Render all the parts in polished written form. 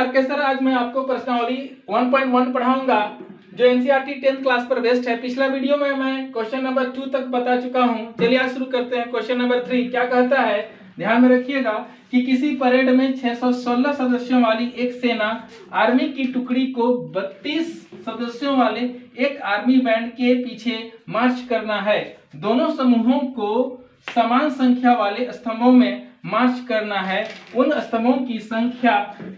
R K sir. आज मैं आपको प्रश्नावली 1.1 पढ़ाऊंगा जो एनसीईआरटी 10th क्लास पर बेस्ड है। पिछला वीडियो में मैं क्वेश्चन नंबर 2 तक बता चुका हूं। चलिए आज शुरू करते हैं। क्वेश्चन नंबर 3 क्या कहता है, ध्यान में रखिएगा कि किसी परेड में 616 सदस्यों वाली एक सेना आर्मी की टुकड़ी को 32 सदस्यों वाले एक आर्मी बैंड के पीछे मार्च करना है। दोनों समूहों को समान संख्या वाले स्तंभों में मार्च करना है। उन स्तंभों की संख्या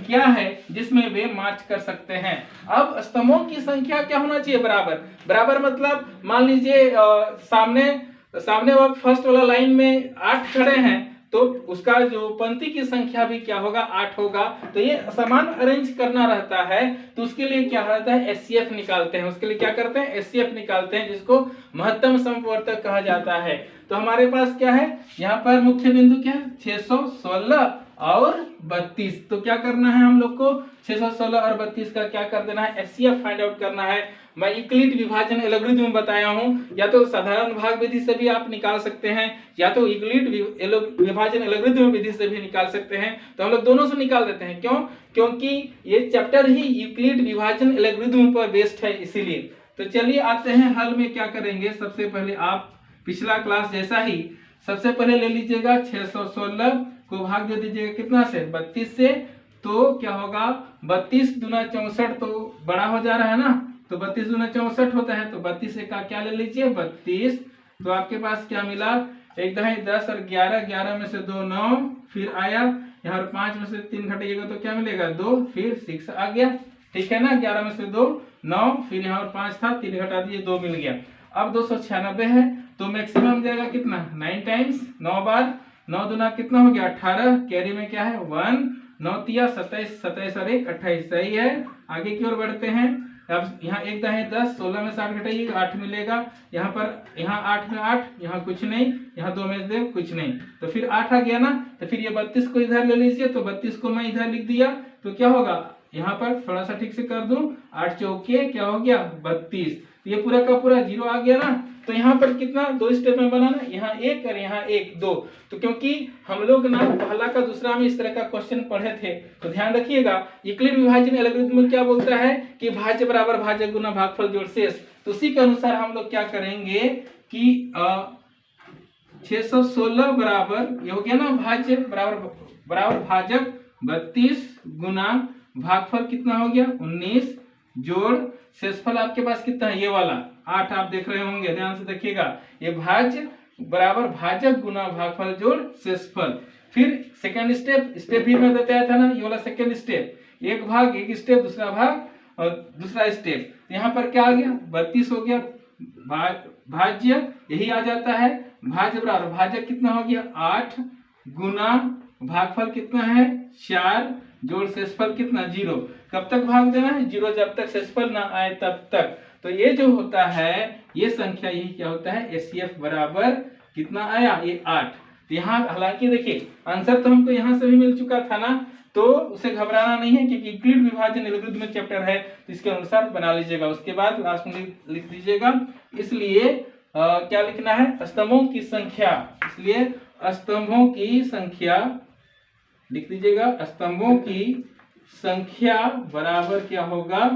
क्या है जिसमें वे मार्च कर सकते हैं। अब स्तंभों की संख्या क्या होना चाहिए, बराबर। बराबर मतलब मान लीजिए सामने वाला फर्स्ट वाला लाइन में 8 खड़े हैं तो उसका जो पंक्ति की संख्या भी क्या होगा, 8 होगा। तो ये समान अरेंज करना रहता है तो उसके लिए क्या रहता है, एचसीएफ निकालते हैं। उसके लिए क्या करते हैं, एचसीएफ निकालते हैं, जिसको महत्तम समवर्तक कहा जाता है। तो हमारे पास क्या है, यहाँ पर मुख्य बिंदु क्या है, 616 और 32। तो क्या करना है हम लोग को, 616 और 32 का क्या कर देना है, एचसीएफ फाइंड आउट करना है। मैं यूक्लिड विभाजन एल्गोरिथम में बताया हूं, या तो साधारण भाग विधि से भी आप निकाल सकते हैं या तो यूक्लिड विभाजन एल्गोरिथम विधि से भी निकाल सकते हैं। तो हम लोग दोनों से निकाल देते हैं। क्यों, क्योंकि ये चैप्टर ही यूक्लिड विभाजन एल्गोरिथम पर बेस्ड है, इसीलिए। तो चलिए आते हैं हल में। क्या करेंगे, सबसे पहले आप पिछला क्लास जैसा ही सबसे पहले ले लीजिएगा 616 को भाग दे दीजिएगा कितना से, 32 से। तो क्या होगा, 32 दूना 64 तो बड़ा हो जा रहा है ना, तो 32 दूना 64 होता है। तो 32 का क्या ले लीजिए, 32। तो आपके पास क्या मिला, 1 दहाई 10 और 11, 11 में से 2 9, फिर आया यहाँ 5 में से 3 घटाइएगा तो क्या मिलेगा, 2, फिर 6 आ गया। ठीक है ना, 11 में से 2 9, फिर यहाँ 5 था, 3 घटा दिए 2 मिल गया। अब 296 है तो मैक्सिमम जाएगा कितना, 9 टाइम्स 9 बार, 9 दूना कितना हो गया 18, कैरी में क्या है 1, 9 तिया 27, 27 और 1 28। सही है, आगे की ओर बढ़ते हैं। अब यहाँ 1 दहाई 10, 16 में 60 घटाइएगा 8 मिलेगा। यहाँ पर यहाँ 8 में 8, यहाँ कुछ नहीं, यहाँ 2 में से कुछ नहीं, तो फिर 8 आ गया ना। तो फिर ये 32 को इधर ले लीजिए, तो 32 को मैं इधर लिख दिया। तो क्या होगा, यहाँ पर थोड़ा सा ठीक से कर दूं, 8 चौके क्या हो गया 32। ये पूरा का पूरा 0 आ गया ना। तो यहाँ पर कितना, 2 स्टेप में बनाना, यहाँ 1 और यहाँ 1 2। तो क्योंकि हम लोग ना पहला का दूसरा में इस तरह का क्वेश्चन पढ़े थे, तो ध्यान रखिएगा यूक्लिड विभाजन एल्गोरिथम में क्या बोलता है कि भाज्य बराबर भाज्य गुना भागफल जोड़ शेष। तो उसी के अनुसार हम लोग क्या करेंगे कि 616 बराबर ये हो गया ना, भाज्य बराबर भाजक 32 गुना भागफल कितना हो गया 19 जोड़ शेषफल आपके पास कितना है, ये वाला 8 आप देख रहे होंगे, ध्यान से देखिएगा। ये भाज्य बराबर भाजक गुना भागफल जोड़ शेषफल। फिर सेकंड स्टेप भी मैं बताया था ना, ये वाला सेकंड स्टेप, एक भाग एक स्टेप, दूसरा भाग और दूसरा स्टेप। यहाँ पर क्या आ गया, 32 हो गया, भाज्य यही आ जाता है, भाज्य बराबर भाजक कितना हो गया 8 गुना भागफल कितना है 4 जोड़ शेषफल कितना 0। कब तक भाग देना है, 0, जब तक शेषफल ना आए तब तक। तो ये जो होता है ये संख्या, यही क्या होता है, एचसीएफ बराबर कितना आया, ये 8। तो यहाँ हालांकि देखिए आंसर तो हमको यहाँ से भी मिल चुका था ना, तो उसे घबराना नहीं है क्योंकि यूक्लिड विभाजन एल्गोरिथम चैप्टर है, तो इसके अनुसार बना लीजिएगा। उसके बाद लास्ट में लिख दीजिएगा। इसलिए क्या लिखना है, स्तंभों की संख्या, इसलिए स्तंभों की संख्या लिख दीजिएगा। स्तंभों की संख्या बराबर क्या होगा,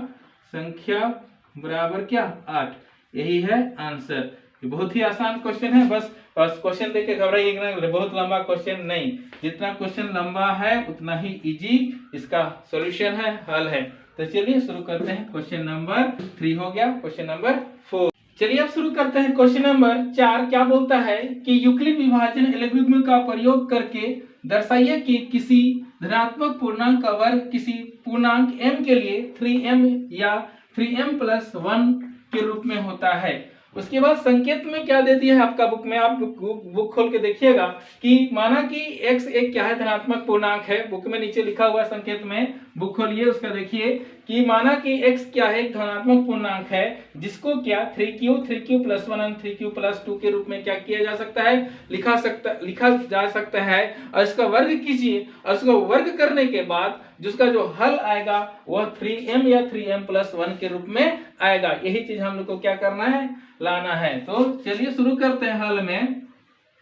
संख्या बराबर क्या 8। यही है आंसर। ये बहुत ही आसान क्वेश्चन है, बस क्वेश्चन देख के घबराइएगा ना, बहुत लंबा क्वेश्चन नहीं। जितना क्वेश्चन लंबा है उतना ही इजी इसका सॉल्यूशन है, हल है। तो चलिए शुरू करते हैं। क्वेश्चन नंबर 3 हो गया, क्वेश्चन नंबर 4। चलिए अब शुरू करते हैं। क्वेश्चन नंबर 4 क्या बोलता है कि यूक्लिड विभाजन एल्गोरिथम का प्रयोग करके दर्शाइए कि किसी धनात्मक पूर्णांक का वर्ग किसी पूर्णांक m के लिए 3m या 3m+1 के रूप में होता है। उसके बाद संकेत में क्या दे दिया है आपका बुक में, आप बुक खोल के देखिएगा कि माना कि x एक क्या है, धनात्मक पूर्णांक है। बुक में नीचे लिखा हुआ संकेत में, बुक खोलिए उसका देखिए कि माना कि x क्या है, एक धनात्मक पूर्णांक है, जिसको क्या 3q+1 और 3q+2 के रूप में क्या किया जा सकता है, लिखा जा सकता है। और इसका वर्ग कीजिए, और इसको वर्ग करने के बाद जिसका जो हल आएगा वह 3m या 3m+1 के रूप में आएगा। यही चीज हम लोग को क्या करना है, लाना है। तो चलिए शुरू करते हैं हल में।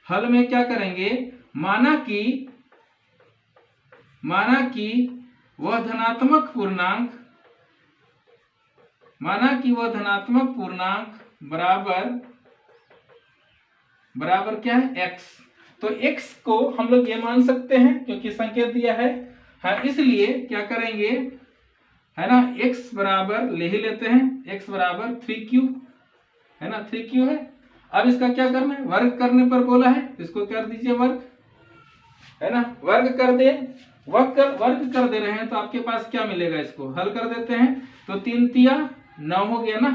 हल में क्या करेंगे, माना कि वह धनात्मक पूर्णांक, माना कि वह धनात्मक पूर्णांक बराबर क्या है x। तो x को हम लोग ये मान सकते हैं क्योंकि संकेत दिया है, हाँ, इसलिए क्या करेंगे, है ना, x बराबर ले ही लेते हैं, x बराबर 3q, है ना, 3q है। अब इसका क्या करना है, वर्ग करने पर बोला है, इसको कर दीजिए वर्ग, है ना, वर्ग कर दे रहे हैं तो आपके पास क्या मिलेगा, इसको हल कर देते हैं। तो 3 तिया 9 हो गया ना,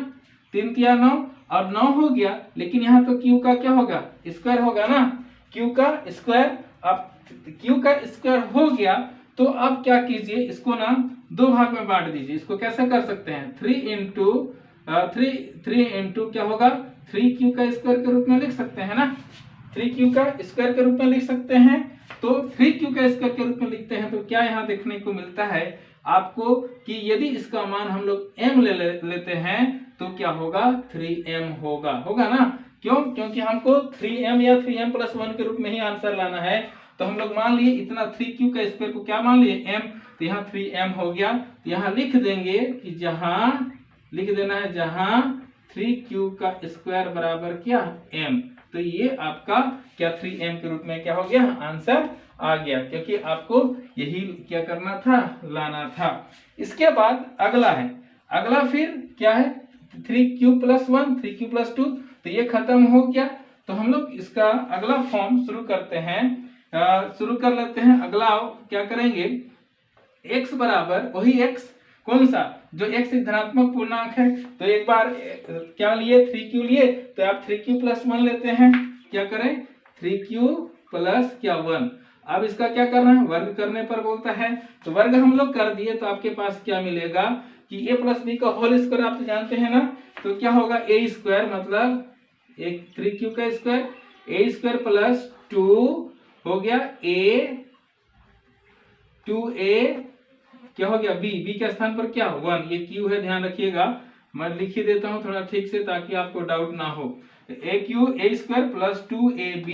3 तिया 9 और 9 हो गया, लेकिन यहाँ तो q का क्या होगा, स्क्वायर होगा ना, q का स्क्वायर। अब q का स्क्वायर हो गया तो अब क्या कीजिए, इसको ना 2 भाग में बांट दीजिए। इसको कैसे कर सकते हैं, 3 इंटू क्या होगा, 3q का स्क्वायर के रूप में लिख सकते हैं ना, 3q का स्क्वायर के रूप में लिख सकते हैं। तो 3q का स्क्वायर के रूप में लिखते हैं तो क्या यहाँ देखने को मिलता है आपको कि यदि इसका मान हम लोग m लेते हैं तो क्या होगा, 3m होगा ना। क्यों, क्योंकि हमको 3m या 3m + 1 के रूप में ही आंसर लाना है। तो हम लोग मान लिए इतना 3q का स्क्वायर को क्या मान लिए, m, तो यहाँ 3m हो गया। तो यहाँ लिख देंगे कि लिख देना है जहां 3q का स्क्वायर बराबर क्या, m। तो ये आपका क्या 3m के रूप में क्या हो गया, आंसर आ गया, क्योंकि आपको यही क्या करना था, लाना था। इसके बाद अगला है, अगला फिर क्या है, 3q + 1 3q + 2, तो ये खत्म हो गया। तो हम लोग इसका अगला फॉर्म शुरू करते हैं, शुरू कर लेते हैं। अगला क्या करेंगे, x बराबर वही x, कौन सा, जो x एक धनात्मक पूर्णांक है। तो एक बार क्या लिए, 3q लिए, तो आप 3q + 1 लेते हैं, क्या करें, 3q + क्या 1। अब इसका क्या करना है, वर्ग करने पर बोलता है, तो वर्ग हम लोग कर दिए तो आपके पास क्या मिलेगा कि a + b का होल स्क्वायर आप तो जानते हैं ना, तो क्या होगा, a² मतलब एक 3q का स्क्वायर, a² + 2 हो गया a, 2a क्या हो गया, b के स्थान पर क्या 1, ये q है, ध्यान रखिएगा, मैं लिख ही देता हूं थोड़ा ठीक से ताकि आपको डाउट ना हो। a² + 2ab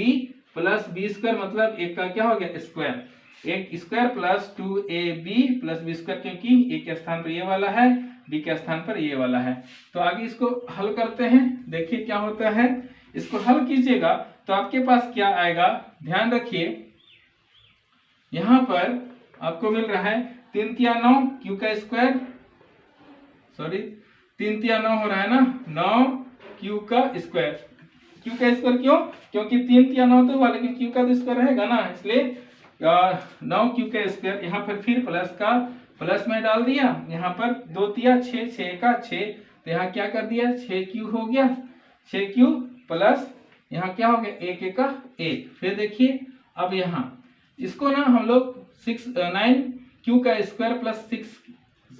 + b² मतलब एक का क्या हो गया, स्क्वायर, एक स्क्वायर + 2ab + b², क्योंकि a के स्थान पर ये वाला है, b के स्थान पर ये वाला है। तो आगे इसको हल करते हैं, देखिए क्या होता है। इसको हल कीजिएगा तो आपके पास क्या आएगा, ध्यान रखिए, यहां पर आपको मिल रहा है 3 तिया 9 q का स्क्वायर, सॉरी 3 तिया 9 हो रहा है ना, 9 q का स्क्वायर, q का स्क्वायर क्यों, क्योंकि 3 तिया 9 तो हुआ, लेकिन q का तो स्क्वायर रहेगा ना, इसलिए 9 q का स्क्वायर। यहाँ पर फिर प्लस का प्लस में डाल दिया, यहाँ पर 2 तिया 6, 6 का 6, तो यहाँ क्या कर दिया, 6q हो गया, 6q प्लस यहाँ क्या हो गया, 1 का 1। फिर देखिए अब यहाँ इसको ना हम लोग 9q का स्क्वायर +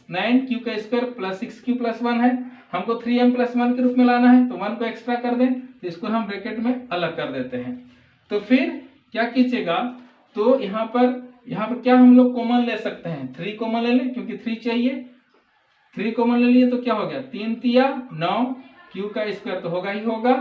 9q का स्क्वायर + 6q + 1 है, हमको 3m + 1 के रूप में लाना है, तो 1 को एक्स्ट्रा कर दें, तो इसको हम ब्रैकेट में अलग कर देते हैं। तो फिर क्या कीजिएगा, तो यहाँ पर क्या हम लोग कॉमन ले सकते हैं, 3 कॉमन ले लें, क्योंकि 3 चाहिए, 3 कॉमन ले लिए तो क्या हो गया, 3 तिया 9 q का स्क्वायर तो होगा ही होगा,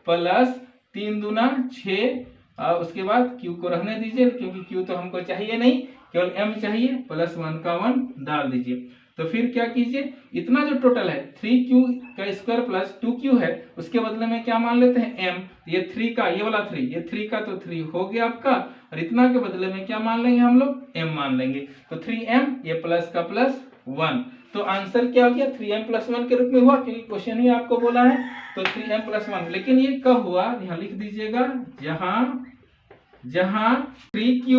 प्लस 3 दूना 6, उसके बाद q को रहने दीजिए क्योंकि q तो हमको चाहिए नहीं, केवल m चाहिए, प्लस 1 का 1 डाल दीजिए। तो फिर क्या कीजिए, इतना जो टोटल है 3q का स्क्वायर + 2q है, उसके बदले में क्या मान लेते हैं, m, ये 3 का, ये वाला 3, ये 3 का तो 3 हो गया आपका, और इतना के बदले में क्या मान लेंगे हम लोग, m मान लेंगे, तो 3m, ये प्लस का प्लस 1। तो आंसर क्या हो गया, 3m + 1 के रूप में हुआ, क्योंकि क्वेश्चन ही आपको बोला है, तो 3m + 1। लेकिन ये कब हुआ, यहाँ लिख दीजिएगा, जहां 3q²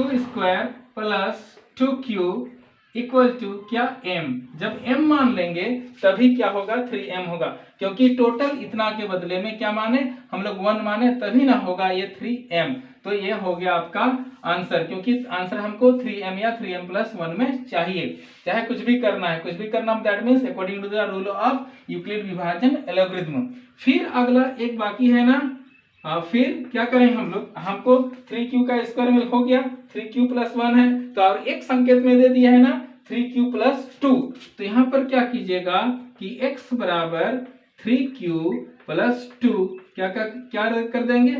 + 2q = क्या, m, जब m मान लेंगे तभी क्या होगा, 3m होगा, क्योंकि टोटल इतना के बदले में क्या माने, हम लोग 1 माने, तभी ना होगा ये 3m। तो ये हो गया आपका आंसर, क्योंकि आंसर हमको 3m या 3m + 1 में चाहिए, चाहे कुछ भी करना है, कुछ भी करना, that means according to the rule of Euclid विभाजन एल्गोरिथम। फिर अगला एक बाकी है ना, फिर क्या करें हम लोग, हमको 3q का स्क्वायर मिल हो गया, 3q + 1 है, तो और एक संकेत में दे दिया है ना 3q + 2, तो यहाँ पर क्या कीजिएगा कि x बराबर 3q + 2 क्या कर देंगे,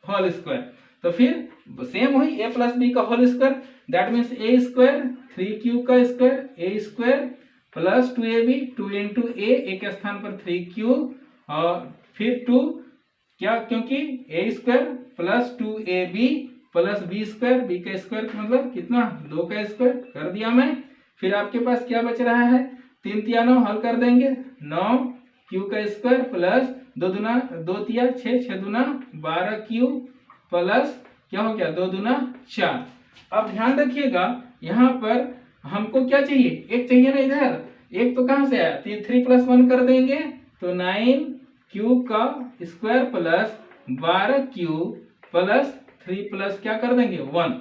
होल स्क्वायर। तो फिर सेम वही a प्लस बी का whole square, that means A square 3q का square A square plus 2ab 2 into A के स्थान पर 3q और फिर 2 क्या, क्योंकि A square plus 2ab plus B square, B का स्क्वायर मतलब कितना 2 का स्क्वायर कर दिया मैं। फिर आपके पास क्या बच रहा है 3 तिया 9 हल कर देंगे 9 q का स्क्वायर प्लस 2 दूना 2 तिया 6 6 दूना 12q प्लस क्या हो गया 2 दूना 4। अब ध्यान रखिएगा यहाँ पर हमको क्या चाहिए, एक चाहिए ना, इधर एक तो कहाँ से आया 3 प्लस 1 कर देंगे तो 9q का square plus 12q plus 3 plus क्या कर देंगे 1।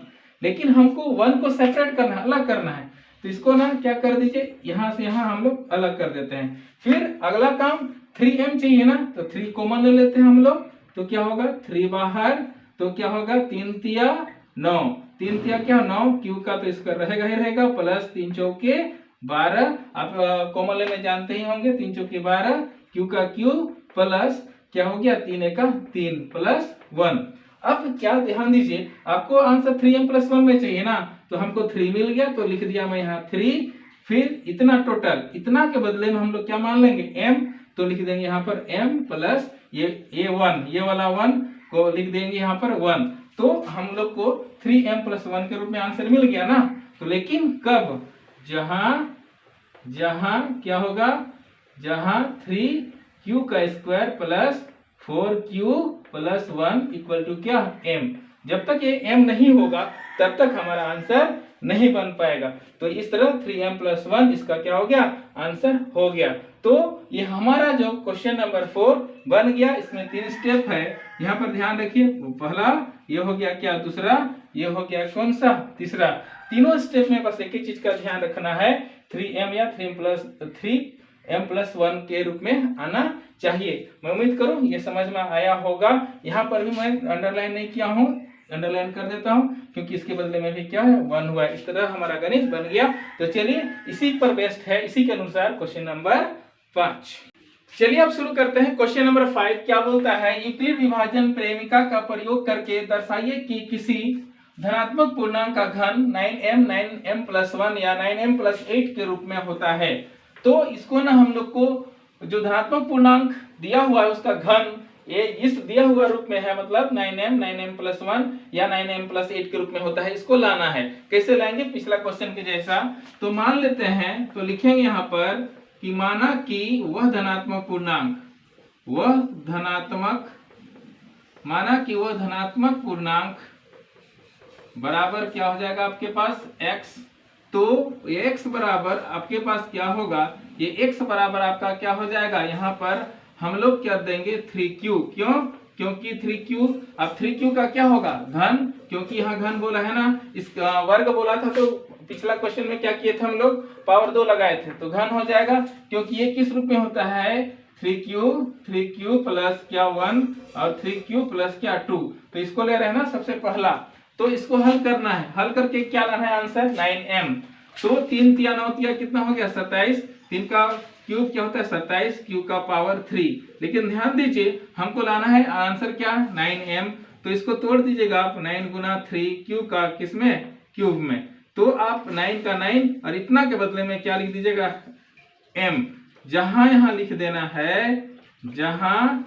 लेकिन हमको 1 को सेपरेट करना है, अलग करना है, तो इसको ना क्या कर दीजिए यहाँ से यहाँ हम लोग अलग कर देते हैं। फिर अगला काम 3m चाहिए ना, तो 3 कॉमन ले लेते हैं हम लोग, तो क्या होगा 3 बाहर, तो क्या होगा 3 तिया 9, 3 तिया क्या 9 q का तो इसका रहेगा ही रहेगा प्लस 3 चौके 12, आप कॉमन लेने जानते ही होंगे 3 चौके 12 q का q प्लस क्या हो गया 3 का 3 प्लस 1। अब क्या ध्यान दीजिए आपको आंसर 3m प्लस 1 में चाहिए ना, तो हमको 3 मिल गया तो लिख दिया मैं यहाँ 3, फिर इतना टोटल, इतना के बदले में हम लोग क्या मान लेंगे m, तो लिख देंगे यहाँ पर m प्लस ये 1, ये वाला 1 को लिख देंगे यहाँ पर 1, तो हम लोग को 3m प्लस 1 के रूप में आंसर मिल गया ना। तो लेकिन कब, जहां क्या होगा, जहां 3q का square plus 4q plus 1 equal to क्या m, जब तक ये m नहीं होगा तब तक हमारा आंसर नहीं बन पाएगा। तो इस तरह 3m प्लस 1 इसका क्या हो गया आंसर हो गया। तो ये हमारा जो क्वेश्चन नंबर 4 बन गया। इसमें 3 स्टेप है, यहाँ पर ध्यान रखिए, पहला ये हो गया क्या, दूसरा ये हो गया कौन सा, तीसरा। तीनों स्टेप में बस एक ही चीज का ध्यान रखना है 3m या 3m प्लस 1 के रूप में आना चाहिए। मैं उम्मीद करूं ये समझ में आया होगा। यहाँ पर भी मैं अंडरलाइन नहीं किया हूँ, अंडरलाइन कर देता हूँ क्योंकि इसके बदले में भी क्या है 1 हुआ। इस तरह हमारा गणित बन गया। तो चलिए इसी पर बेस्ड है, इसी के अनुसार क्वेश्चन नंबर 5। चलिए अब शुरू करते हैं। क्वेश्चन नंबर 5 क्या बोलता है, यूक्लिड विभाजन प्रेमिका का प्रयोग करके दर्शाइए कि किसी धनात्मक पूर्णांक का घन 9m प्लस 1 या 9m प्लस 8 के रूप में होता है। तो इसको ना हम लोग को जो धनात्मक पूर्णांक दिया हुआ है उसका घन ये इस दिया हुआ रूप में है, मतलब 9m प्लस 1 या 9m प्लस 8 के रूप में होता है। इसको लाना है, कैसे लाएंगे, पिछला क्वेश्चन के जैसा। तो मान लेते हैं, तो लिखेंगे यहाँ पर कि माना कि वह धनात्मक पूर्णांक, बराबर क्या हो जाएगा आपके पास x। तो x बराबर आपके पास क्या होगा, ये x बराबर आपका क्या हो जाएगा, यहाँ पर हम लोग क्या देंगे 3q। क्यों, क्योंकि 3q, अब 3q का क्या होगा घन, क्योंकि यहाँ घन बोला है ना, इसका वर्ग बोला था। तो पिछला क्वेश्चन में क्या किए थे हम लोग, पावर 2 लगाए थे, तो घन हो जाएगा। क्योंकि ये किस रूप में होता है 3q प्लस क्या 1 और 3q प्लस क्या 2। तो इसको ले रहे हैं ना सबसे पहला, तो इसको हल करना है। हल करके क्या लाना है आंसर 9m। तो 3 तिया 9 तिया कितना हो गया 27, 3 का क्यूब क्या होता है 27, q का पावर 3। लेकिन ध्यान दीजिए हमको लाना है आंसर क्या 9m। तो इसको तोड़ दीजिएगा आप, 9 गुना 3 q का किसमें क्यूब में, तो आप 9 का 9 और इतना के बदले में क्या लिख दीजिएगा m। जहां यहाँ लिख देना है, जहां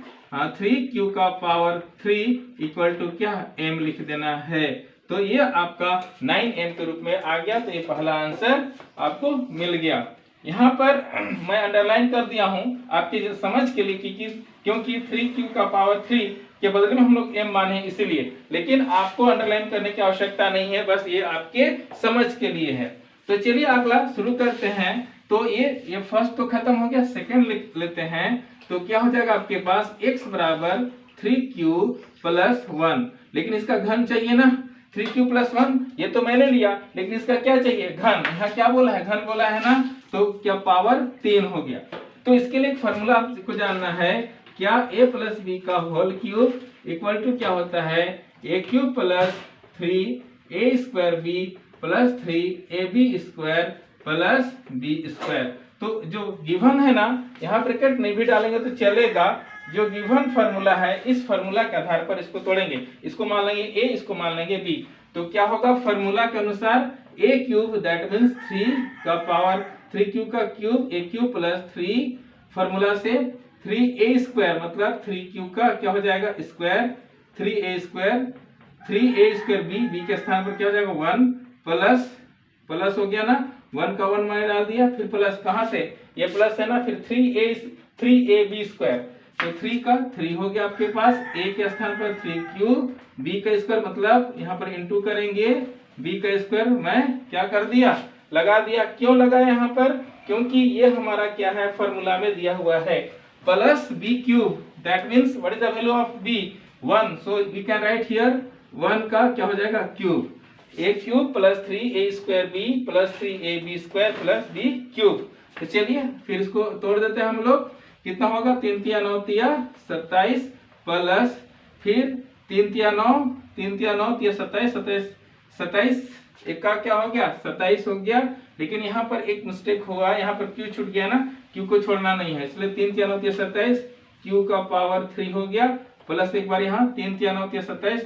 3q का पावर 3 इक्वल टू क्या m लिख देना है। तो ये आपका 9m के रूप में आ गया। तो ये पहला आंसर आपको मिल गया। यहाँ पर मैं अंडरलाइन कर दिया हूँ आपके समझ के लिए कि क्योंकि 3q का पावर 3 के बदले में हम लोग m माने इसीलिए, लेकिन आपको अंडरलाइन करने की आवश्यकता नहीं है, बस ये आपके समझ के लिए है। तो चलिए अगला शुरू करते हैं। तो ये फर्स्ट तो खत्म हो गया, सेकंड लिख लेते हैं। तो क्या हो जाएगा आपके पास x बराबर 3q प्लस 1, लेकिन इसका घन चाहिए ना 3q प्लस 1, ये तो मैंने लिया, लेकिन इसका क्या चाहिए घन। यहाँ क्या बोला है घन बोला है ना, तो क्या पावर 3 हो गया। तो इसके लिए एक फॉर्मूला आपको जानना है, क्या a प्लस बी का होल क्यूब इक्वल टू क्या होता है a cube plus 3a square b plus 3ab square plus b square. तो जो गिवन है ना, यहाँ ब्रैकेट नहीं भी डालेंगे तो चलेगा, जो गिवन फार्मूला है इस फार्मूला के आधार पर इसको तोड़ेंगे। इसको मान लेंगे ए, इसको मान लेंगे बी। तो क्या होगा फार्मूला के अनुसार ए क्यूब दैट मीन्स 3 का पावर 3 क्यूब का क्यूब ए क्यूब प्लस 3 फार्मूला से 3a स्क्वायर मतलब 3 क्यूब का क्या हो जाएगा स्क्वायर 3a स्क्वायर बी के स्थान पर क्या हो जाएगा 1 प्लस हो गया ना 1 का 1 मैंने डाल दिया, फिर प्लस कहाँ से ये प्लस है ना, फिर 3ab स्क्वायर तो 3 का 3 हो गया आपके पास, a के स्थान पर 3 क्यूब b का स्क्वायर मतलब यहाँ पर इंटू करेंगे b का स्क्वायर मैं क्या कर दिया लगा दिया। क्यों लगाया यहाँ पर, क्योंकि ये हमारा क्या है फार्मूला में दिया हुआ है plus b cube that means what is the value of b 1, so we can write here 1 का क्या हो जाएगा cube a cube plus 3a square b plus 3ab square plus b cube. तो चलिए फिर इसको तोड़ देते हैं हम लोग, कितना होगा 3 तिया 9 तिया 27 प्लस फिर 3 तिया 9 तिया 27 एक का क्या हो गया 27 हो गया। लेकिन यहाँ पर एक मिस्टेक हुआ, यहाँ पर क्यू छूट गया ना, क्यू को छोड़ना नहीं है, इसलिए 3 तिया 9 तिया 27 क्यू का पावर 3 हो गया प्लस एक बार यहाँ 3 तिया 9 तिया 27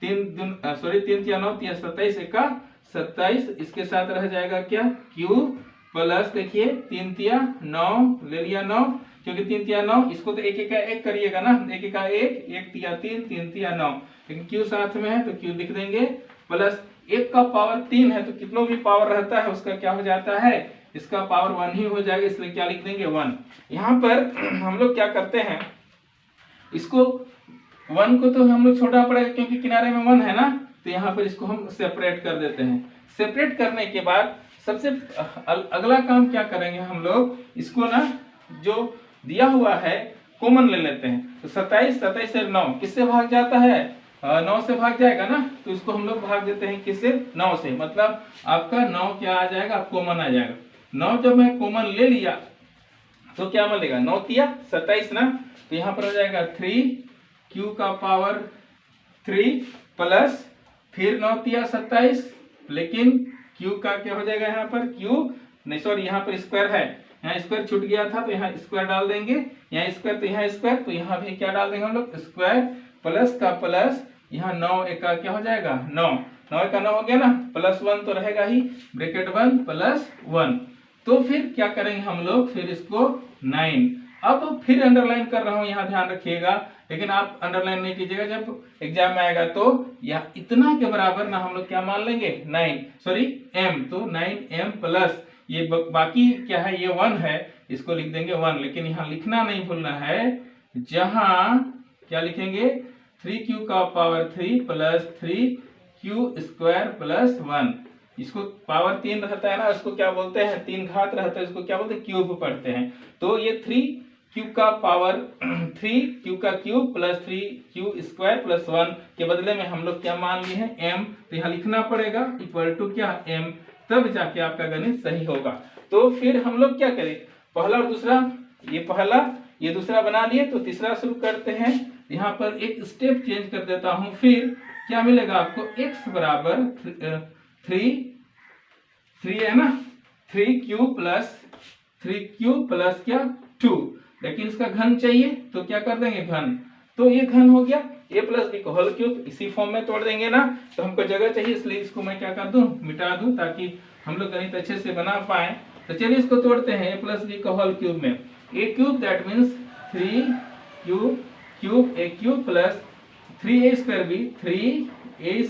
3 तिया 9 तिया 27 एक का 27, इसके साथ रह जाएगा क्या क्यू प्लस देखिए 3 तिया 9 ले लिया 9 क्योंकि 3 तिया 9 इसको तो एक का एक करिएगा ना, एक का एक तिया 3 तिया 9, लेकिन क्यू साथ में है तो क्यू लिख देंगे प्लस 1 का पावर 3 है तो कितना भी पावर रहता है उसका क्या हो जाता है इसका पावर 1 ही हो जाएगा, इसलिए क्या लिख देंगे 1। यहाँ पर हम लोग क्या करते हैं इसको 1 को तो हम लोग छोड़ना पड़ेगा क्योंकि किनारे में 1 है ना, तो यहाँ पर इसको हम सेपरेट कर देते हैं। सेपरेट करने के बाद सबसे अगला काम क्या करेंगे हम लोग, इसको ना जो दिया हुआ है कॉमन ले लेते हैं। तो 27 से 9 किससे भाग जाता है 9 से भाग जाएगा ना, तो इसको हम लोग भाग देते हैं किससे 9 से, मतलब आपका 9 क्या आ जाएगा कॉमन आ जाएगा। 9 जब मैं कॉमन ले लिया तो क्या मिलेगा 9 तिया 27 ना, तो यहाँ पर हो जाएगा 3 क्यू का पावर 3 प्लस फिर 9 तिया 27, लेकिन क्यू का क्या हो जाएगा यहाँ पर क्यू नहीं सॉरी यहाँ पर स्क्वायर है, यहाँ स्क्वायर छूट गया था तो यहाँ स्क्वायर डाल देंगे, यहाँ स्क्वायर तो यहाँ स्क्वायर तो यहाँ भी क्या डाल देंगे हम लोग स्क्वायर प्लस का प्लस यहाँ 9 एक का क्या हो जाएगा 9 का 9 हो गया ना, प्लस 1 तो रहेगा ही ब्रैकेट 1 प्लस 1। तो फिर क्या करेंगे हम लोग फिर इसको 9, अब फिर अंडरलाइन कर रहा हूँ यहाँ ध्यान रखिएगा, लेकिन आप अंडरलाइन नहीं कीजिएगा, जब एग्जाम में आएगा तो यह इतना के बराबर ना हम लोग क्या मान लेंगे 9 सॉरी m, तो 9m प्लस ये बाकी क्या है ये 1 है इसको लिख देंगे 1, लेकिन यहाँ लिखना नहीं भूलना है, जहां क्या लिखेंगे 3q का power 3 plus 3q square plus 1, इसको पावर 3 रहता है ना, इसको क्या बोलते हैं 3 घात रहता है, इसको क्या बोलते हैं क्यूब पढ़ते हैं। तो ये 3q का पावर 3q का cube plus 3q square plus 1 के बदले में हम लोग क्या मान लिए हैं m, तो यहाँ लिखना पड़ेगा इक्वल टू क्या m, तब जाके आपका गणित सही होगा। तो फिर हम लोग क्या करें पहला और दूसरा, ये पहला ये दूसरा बना लिए, तो तीसरा शुरू करते हैं। यहाँ पर एक स्टेप चेंज कर देता हूँ, फिर क्या मिलेगा आपको x बराबर 3 है ना 3q प्लस क्या 2, लेकिन इसका घन चाहिए तो क्या कर देंगे घन, तो ये घन हो गया a प्लस बी को होल क्यूब, इसी फॉर्म में तोड़ देंगे ना, तो हमको जगह चाहिए इसलिए इसको मैं क्या कर दूं मिटा दूं ताकि हम लोग गणित अच्छे से बना पाए। तो चलिए इसको तोड़ते हैं a प्लस बी को होल क्यूब में, a cube that means 3q cube a cube plus 3a square b 3a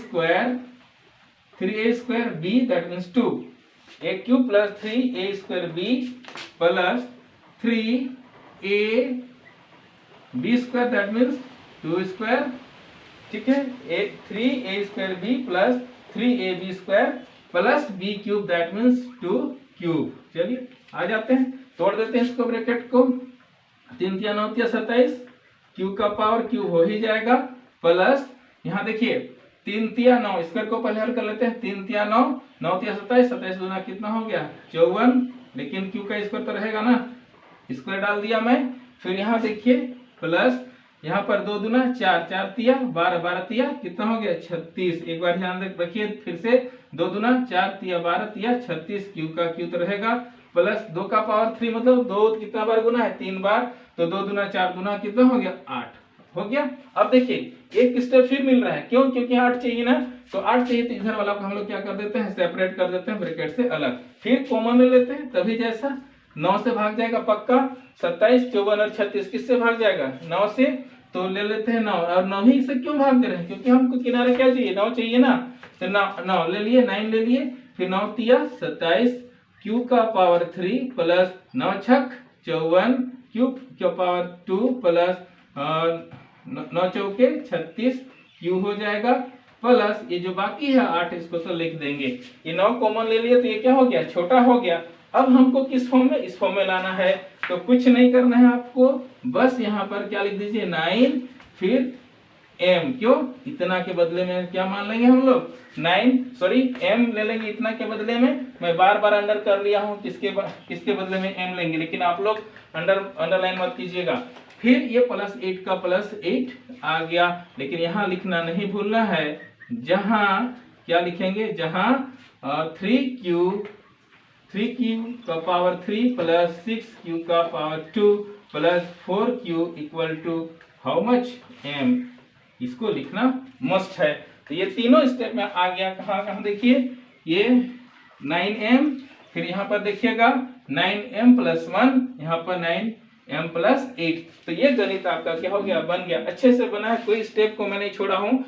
square b that means 2, a cube plus 3a square b plus 3a b square that means 2 square, ठीक है 3a square b plus 3ab square plus b cube that means 2 cube. चलिए आ जाते हैं तोड़ देते हैं इसको bracket को, 3 तिया 9 तिया 27 क्यू का पावर क्यू हो ही जाएगा प्लस यहाँ देखिए 3 तिया 9 स्क्वायर को पहले हल कर लेते हैं, 3 तिया 9 तिया 27 दूना कितना हो गया 54, लेकिन क्यू का स्क्वायर तो रहेगा ना, स्क्वायर डाल दिया मैं, फिर यहाँ देखिए प्लस यहाँ पर 2 दूना 4 तिया 12 तिया कितना हो गया 36, एक बार ध्यान रखिए फिर से 2 दूना 4 तिया 12 तिया 36, क्यू का क्यू तो रहेगा प्लस 2 का पावर 3 मतलब 2 कितना बार गुना है 3 बार, तो 2 दूना 4 दूना कितना हो गया 8 हो गया। अब देखिए एक स्टेप फिर मिल रहा है, क्यों? क्योंकि 8 चाहिए ना, तो 8 चाहिए तो इधर वाला को हम लोग क्या कर देते हैं, सेपरेट कर देते हैं ब्रैकेट से अलग, फिर कॉमन ले लेते हैं, तभी जैसा 9 से भाग जाएगा पक्का, 27 54 और 36 किससे भाग जाएगा 9 से, तो ले लेते हैं 9, और 9 ही से क्यों भाग दे रहे हैं, क्योंकि हमको किनारे क्या चाहिए 9 चाहिए ना, तो 9 ले लिए, 9 ले लिए, फिर 9 तिया 27 क्यू का पावर 3 प्लस 9 छक 54 क्यूब का पावर 2 प्लस 9 चौके 36 क्यू हो जाएगा, प्लस ये जो बाकी है 8 इसको तो लिख देंगे, ये 9 कॉमन ले लिए तो ये क्या हो गया छोटा हो गया। अब हमको किस फॉर्म में, इस फॉर्म में लाना है, तो कुछ नहीं करना है आपको, बस यहाँ पर क्या लिख दीजिए 9 फिर m, क्यों इतना के बदले में क्या मान लेंगे हम लोग 9 m ले लेंगे, इतना के बदले में मैं बार बार अंडर कर लिया हूँ, किसके बदले में m लेंगे, लेकिन आप लोग अंडरलाइन मत कीजिएगा। फिर ये प्लस 8 का प्लस 8 आ गया, लेकिन यहाँ लिखना नहीं भूलना है, जहां क्या लिखेंगे, जहां 3q का पावर 3 प्लस 6q का power 2 plus 4q equal to how much m, इसको लिखना मस्ट है। तो ये तीनों स्टेप में आ गया, कहाँ देखिए ये 9m, फिर यहाँ पर देखिएगा 9m प्लस 1, यहाँ पर 9m प्लस 8, तो ये गणित आपका क्या हो गया बन गया, अच्छे से बना है, कोई स्टेप को मैं नहीं छोड़ा हूँ।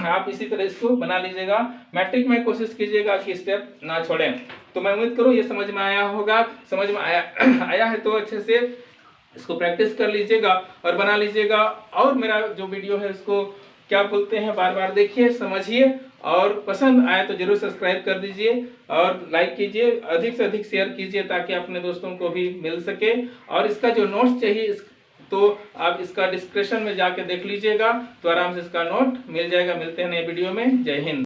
आप इसी तरह इसको बना लीजिएगा, मैट्रिक में कोशिश कीजिएगा कि स्टेप ना छोड़ें। तो मैं उम्मीद करूँ ये समझ में आया होगा, समझ में आया है तो अच्छे से इसको प्रैक्टिस कर लीजिएगा और बना लीजिएगा, और मेरा जो वीडियो है उसको क्या बोलते हैं बार बार देखिए समझिए, और पसंद आए तो जरूर सब्सक्राइब कर दीजिए और लाइक कीजिए, अधिक से अधिक शेयर कीजिए ताकि अपने दोस्तों को भी मिल सके। और इसका जो नोट्स चाहिए तो आप इसका डिस्क्रिप्शन में जाके देख लीजिएगा, तो आराम से इसका नोट मिल जाएगा। मिलते हैं नए वीडियो में, जय हिंद।